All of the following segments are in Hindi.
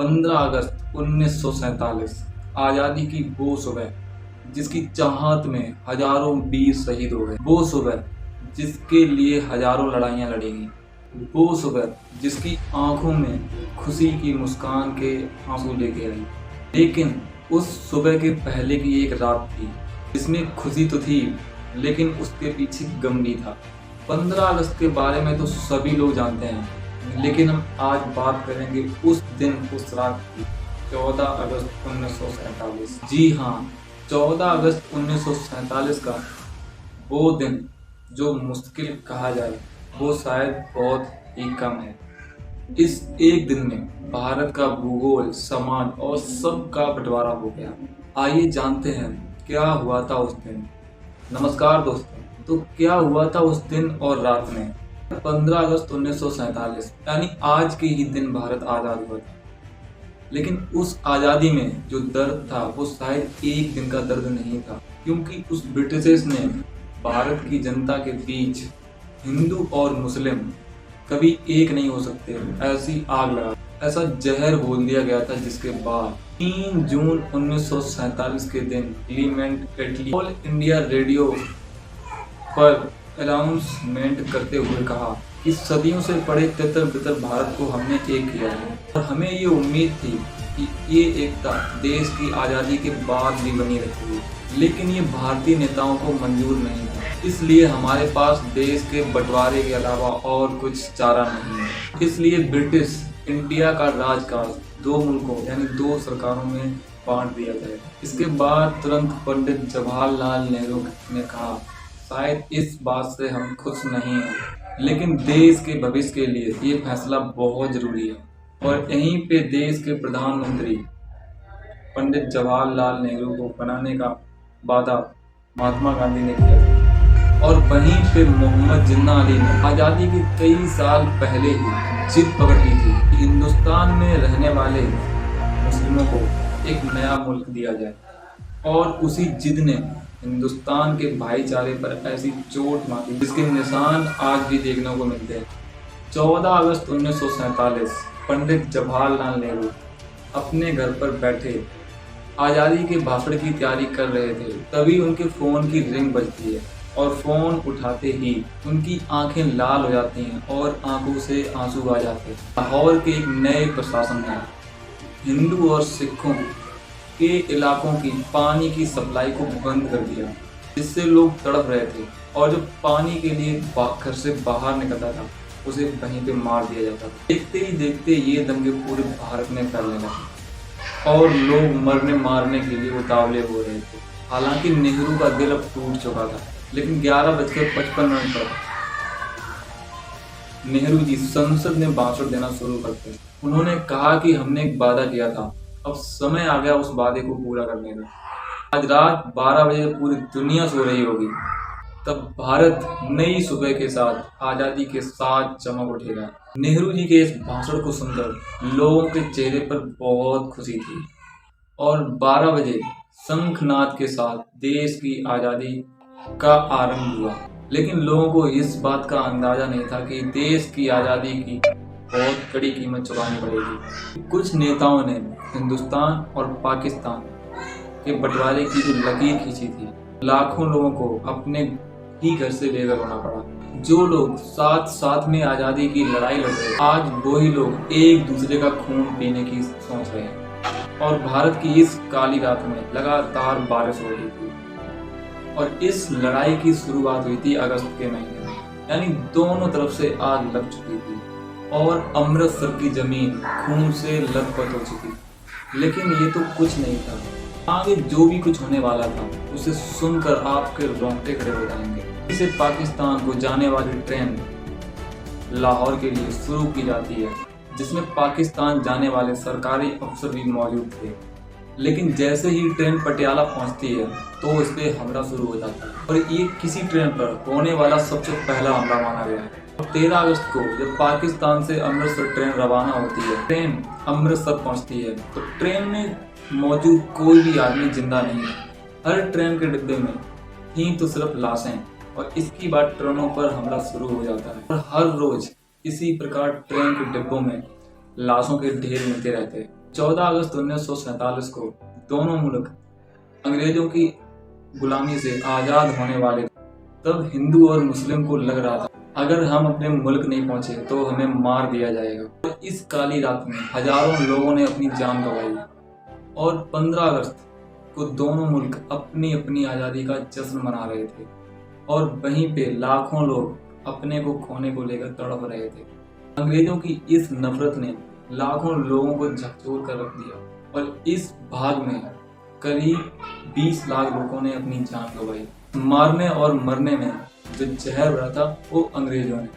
15 अगस्त 1947 आज़ादी की वो सुबह जिसकी चाहत में हजारों वीर शहीद हो गए। वो सुबह जिसके लिए हजारों लड़ाइयाँ लड़ी गई। वो सुबह जिसकी आंखों में खुशी की मुस्कान के आंसू लेके आई। लेकिन उस सुबह के पहले की एक रात थी जिसमें खुशी तो थी लेकिन उसके पीछे गम भी था। 15 अगस्त के बारे में तो सभी लोग जानते हैं, लेकिन हम आज बात करेंगे उस दिन, उस रात की, 14 अगस्त 1947। जी हाँ, 14 अगस्त 1947 का वो दिन जो मुश्किल कहा जाए वो शायद बहुत ही कम है। इस एक दिन में भारत का भूगोल, समाज और सबका बंटवारा हो गया। आइए जानते हैं क्या हुआ था उस दिन। नमस्कार दोस्तों, तो क्या हुआ था उस दिन और रात में? 15 अगस्त 1947 यानी आज के ही दिन भारत आज़ाद हुआ था। लेकिन उस आज़ादी में जो दर्द था वो शायद एक दिन का दर्द नहीं था, क्योंकि उस ब्रिटिशर्स ने भारत की जनता के बीच हिंदू और मुस्लिम कभी एक नहीं हो सकते ऐसी आग लगा, ऐसा जहर घोल दिया गया था, जिसके बाद 3 जून 1947 के दिन क्लीमेंट एटली ऑल इंडिया रेडियो पर अनाउंसमेंट करते हुए कहा कि सदियों से पड़े तितर बितर भारत को हमने एक किया है और हमें ये उम्मीद थी कि ये एकता देश की आज़ादी के बाद भी बनी रहेगी। लेकिन ये भारतीय नेताओं को मंजूर नहीं था, इसलिए हमारे पास देश के बंटवारे के अलावा और कुछ चारा नहीं है। इसलिए ब्रिटिश इंडिया का राजकाज 2 मुल्कों यानी 2 सरकारों में बांट दिया जाए। इसके बाद तुरंत पंडित जवाहरलाल नेहरू ने कहा, शायद इस बात से हम खुश नहीं हैं, लेकिन देश के भविष्य के लिए ये फैसला बहुत जरूरी है। और यहीं पे देश के प्रधानमंत्री पंडित जवाहरलाल नेहरू को बनाने का वादा महात्मा गांधी ने किया। और वहीं पे मोहम्मद जिन्ना अली ने आज़ादी के कई साल पहले ही जिद पकड़ ली थी कि हिंदुस्तान में रहने वाले मुस्लिमों को एक नया मुल्क दिया जाए। और उसी जिद ने हिंदुस्तान के भाईचारे पर ऐसी चोट मारी जिसके निशान आज भी देखने को मिलते हैं। 14 अगस्त 1947 पंडित जवाहरलाल नेहरू अपने घर पर बैठे आज़ादी के भाषण की तैयारी कर रहे थे, तभी उनके फ़ोन की रिंग बजती है और फ़ोन उठाते ही उनकी आंखें लाल हो जाती हैं और आंखों से आंसू आ जाते हैं। लाहौर के एक नए प्रशासन ने हिंदू और सिखों के इलाकों की पानी की सप्लाई को बंद कर दिया, जिससे लोग तड़प रहे थे और जो पानी के लिए घर से बाहर निकलता था उसे वहीं पे मार दिया जाता था। देखते ही देखते ये दंगे पूरे भारत में फैलने लगे और लोग मरने मारने के लिए उतावले हो रहे थे। हालांकि नेहरू का दिल अब टूट चुका था, लेकिन 11:55 पर नेहरू जी संसद में भाषण देना शुरू करते। उन्होंने कहा कि हमने एक वादा किया था, अब समय आ गया उस वादे को पूरा करने का। आज रात 12 बजे पूरी दुनिया सो रही होगी, तब भारत नई सुबह के साथ आज़ादी के साथ चमक उठेगा। नेहरू जी के इस भाषण को सुनकर लोगों के चेहरे पर बहुत खुशी थी और 12 बजे शंखनाद के साथ देश की आज़ादी का आरंभ हुआ। लेकिन लोगों को इस बात का अंदाजा नहीं था कि देश की आज़ादी की बहुत कड़ी कीमत चुकानी पड़ेगी। कुछ नेताओं ने हिंदुस्तान और पाकिस्तान के बंटवारे की जो लकीर खींची थी, लाखों लोगों को अपने ही घर से बेघर होना पड़ा। जो लोग साथ साथ में आज़ादी की लड़ाई लड़ रहे, आज वही लोग एक दूसरे का खून पीने की सोच रहे हैं। और भारत की इस काली रात में लगातार बारिश हो रही थी और इस लड़ाई की शुरुआत हुई थी अगस्त के महीने में, यानी दोनों तरफ से आग लग चुकी थी और अमृतसर की जमीन खून से लथपथ हो चुकी। लेकिन ये तो कुछ नहीं था, आगे जो भी कुछ होने वाला था उसे सुनकर आपके रोंगटे खड़े हो जाएंगे। इसे पाकिस्तान को जाने वाली ट्रेन लाहौर के लिए शुरू की जाती है, जिसमें पाकिस्तान जाने वाले सरकारी अफसर भी मौजूद थे। लेकिन जैसे ही ट्रेन पटियाला पहुंचती है तो इस पर हमला शुरू हो जाता है और ये किसी ट्रेन पर होने वाला सबसे पहला हमला माना गया है। 13 अगस्त को जब पाकिस्तान से अमृतसर ट्रेन रवाना होती है, ट्रेन अमृतसर पहुंचती है तो ट्रेन में मौजूद कोई भी आदमी जिंदा नहीं है। हर ट्रेन के डिब्बे में ही तो सिर्फ लाशें, और इसके बाद ट्रेनों पर हमला शुरू हो जाता है और हर रोज इसी प्रकार ट्रेन के डिब्बों में लाशों के ढेर मिलते रहते हैं। 14 अगस्त 1947 को दोनों मुल्क अंग्रेजों की गुलामी से आज़ाद होने वाले थे। तब हिंदू और मुस्लिम को लग रहा था अगर हम अपने मुल्क नहीं पहुंचे तो हमें मार दिया जाएगा। और इस काली रात में हजारों लोगों ने अपनी जान गंवाई और 15 अगस्त को दोनों मुल्क अपनी अपनी आज़ादी का जश्न मना रहे थे और वहीं पे लाखों लोग अपने को खोने को लेकर तड़प रहे थे। अंग्रेजों की इस नफरत ने लाखों लोगों को झकझोर कर रख दिया और इस भाग में करीब 20 लाख लोगों ने अपनी जान गंवाई। मारने और मरने में जो जहर भरा था वो अंग्रेजों ने।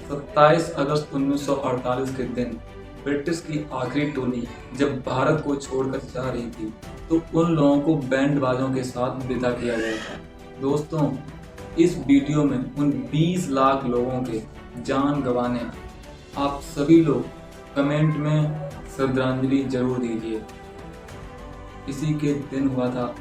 27 अगस्त 1948 के दिन ब्रिटिश की आखिरी टोली जब भारत को छोड़कर जा रही थी तो उन लोगों को बैंड बाजों के साथ विदा किया गया था। दोस्तों, इस वीडियो में उन 20 लाख लोगों के जान गंवाने आप सभी लोग कमेंट में श्रद्धांजलि जरूर दीजिए। इसी के दिन हुआ था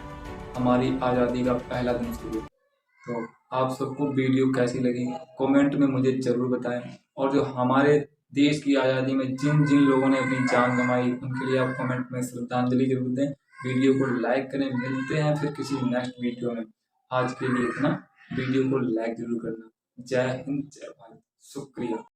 हमारी आज़ादी का पहला दिन शुरू। तो आप सबको वीडियो कैसी लगी कमेंट में मुझे ज़रूर बताएं और जो हमारे देश की आज़ादी में जिन जिन लोगों ने अपनी जान गंवाई उनके लिए आप कमेंट में श्रद्धांजलि जरूर दें। वीडियो को लाइक करें। मिलते हैं फिर किसी नेक्स्ट वीडियो में। आज के लिए इतना। वीडियो को लाइक जरूर करना। जय हिंद, जय भारत, शुक्रिया।